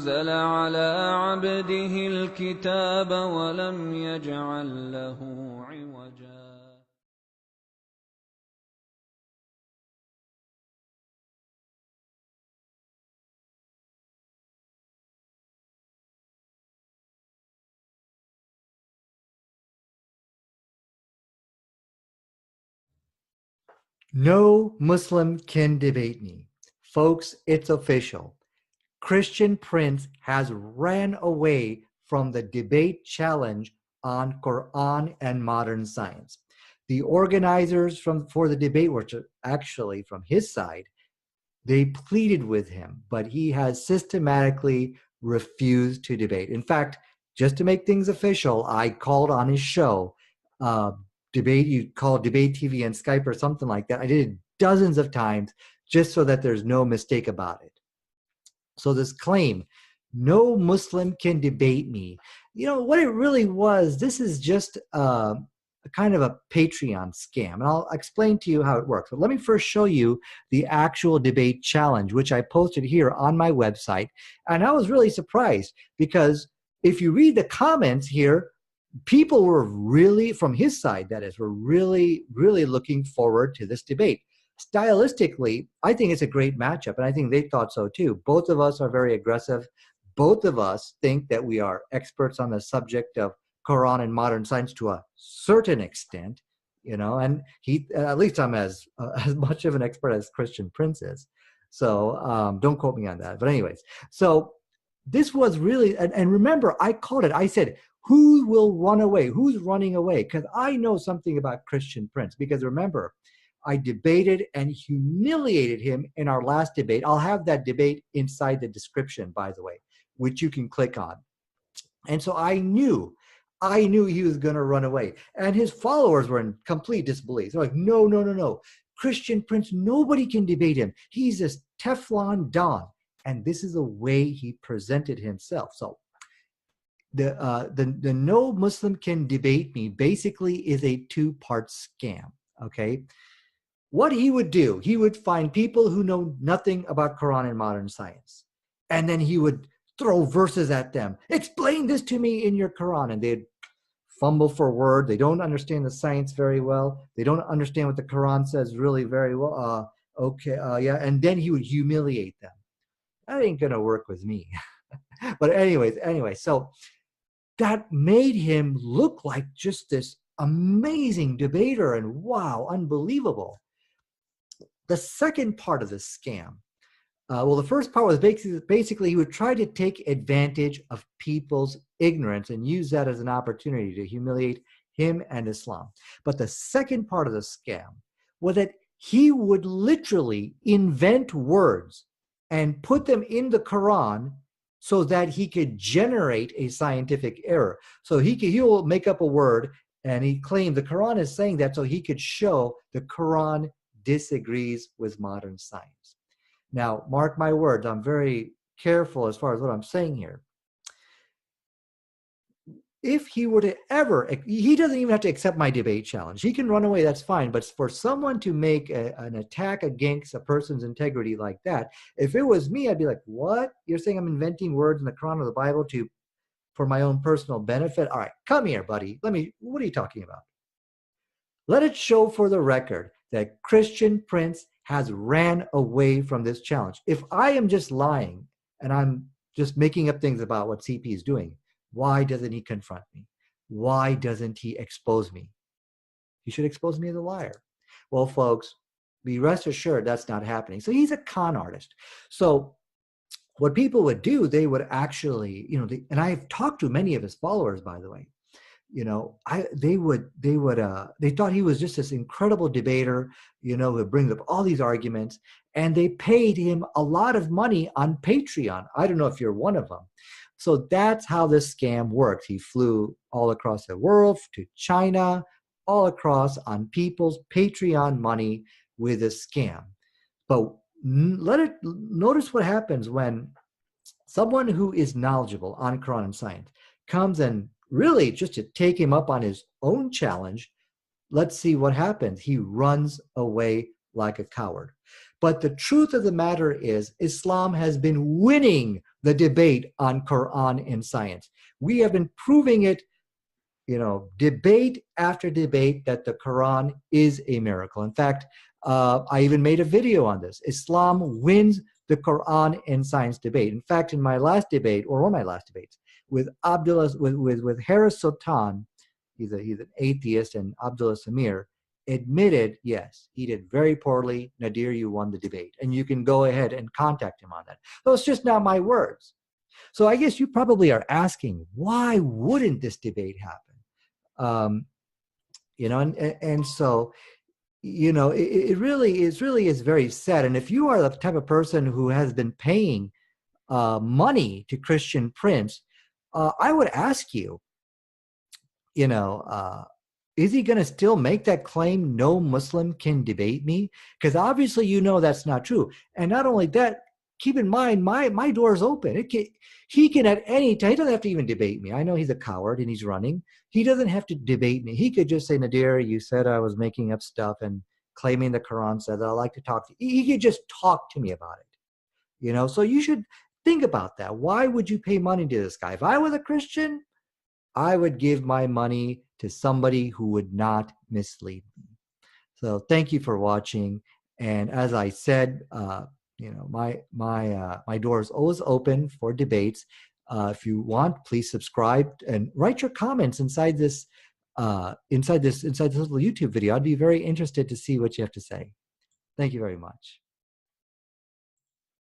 أنزل على عبده الكتاب ولم يجعل له عوجا. No Muslim can debate me. Folks, it's official. Cristian Prince has ran away from the debate challenge on Quran and modern science. The organizers for the debate were actually from his side. They pleaded with him, but he has systematically refused to debate. In fact, just to make things official, I called on his show, debate, you call debate TV and Skype or something like that. I did it dozens of times just so that there's no mistake about it. So this claim, no Muslim can debate me, what it really was, this is just a kind of a Patreon scam. And I'll explain to you how it works. But let me first show you the actual debate challenge, which I posted here on my website. And I was really surprised because if you read the comments here, people were really, from his side, that is, were really, really looking forward to this debate. Stylistically, I think it's a great matchup, and I think they thought so too. Both of us are very aggressive. Both of us think that we are experts on the subject of Quran and modern science to a certain extent, and he, at least I'm as much of an expert as Cristian Prince is. So don't quote me on that. But anyways, so this was really, and remember, I called it, I said, who will run away? Who's running away? Because I know something about Cristian Prince. Because remember, I debated and humiliated him in our last debate. I'll have that debate inside the description, by the way, which you can click on. And so I knew he was going to run away. And his followers were in complete disbelief. They're like, no. Cristian Prince, nobody can debate him. He's this Teflon Don. And this is the way he presented himself. So the no Muslim can debate me basically is a two-part scam, okay? What he would do, he would find people who know nothing about Quran and modern science. And then he would throw verses at them. Explain this to me in your Quran. And they'd fumble for a word. They don't understand the science very well. They don't understand what the Quran says really very well. Yeah. And then he would humiliate them. That ain't going to work with me. But anyway, so that made him look like just this amazing debater, and wow, unbelievable. The second part of the scam, the first part was basically he would try to take advantage of people's ignorance and use that as an opportunity to humiliate him and Islam. But the second part of the scam was that he would literally invent words and put them in the Quran so that he could generate a scientific error. So he will make up a word, and he claimed the Quran is saying that so he could show the Quran disagrees with modern science. Now, mark my words, I'm very careful as far as what I'm saying here. If he were to ever, he doesn't even have to accept my debate challenge. He can run away, that's fine. But for someone to make an attack against a person's integrity like that, if it was me, I'd be like, what? You're saying I'm inventing words in the Quran or the Bible for my own personal benefit? All right, come here, buddy. What are you talking about? Let it show for the record that Cristian Prince has ran away from this challenge. If I am just lying and I'm just making up things about what CP is doing, why doesn't he confront me? Why doesn't he expose me? He should expose me as a liar. Well, folks, be rest assured that's not happening. So he's a con artist. So what people would do, they would actually, and I've talked to many of his followers, by the way. They thought he was just this incredible debater, who brings up all these arguments, and they paid him a lot of money on Patreon. I don't know if you're one of them. So that's how this scam works. He flew all across the world to China, all across on people's Patreon money with a scam. But notice what happens when someone who is knowledgeable on Quran and science comes and really just to take him up on his own challenge. Let's see what happens. He runs away like a coward. But the truth of the matter is, Islam has been winning the debate on Quran and science. We have been proving it, debate after debate, that the Quran is a miracle. In fact, I even made a video on this. Islam wins the Quran and science debate. In fact, in my last debate, or one of my last debates, with Harris Sultan, he's an atheist, and Abdullah Samir admitted, yes, he did very poorly. Nadir, you won the debate. And you can go ahead and contact him on that. So it's just not my words. So I guess you probably are asking, why wouldn't this debate happen? And so, it really is very sad. And if you are the type of person who has been paying money to Cristian Prince, I would ask you, is he going to still make that claim, no Muslim can debate me? Because obviously that's not true. And not only that, keep in mind, my door is open. He can at any time, he doesn't have to even debate me. I know he's a coward and he's running. He doesn't have to debate me. He could just say, Nadir, you said I was making up stuff and claiming the Quran said that I'd like to talk to you. He could just talk to me about it. So you should think about that. Why would you pay money to this guy? If I was a Christian, I would give my money to somebody who would not mislead me. So thank you for watching. And as I said, my door is always open for debates. If you want, please subscribe and write your comments inside this little YouTube video. I'd be very interested to see what you have to say. Thank you very much.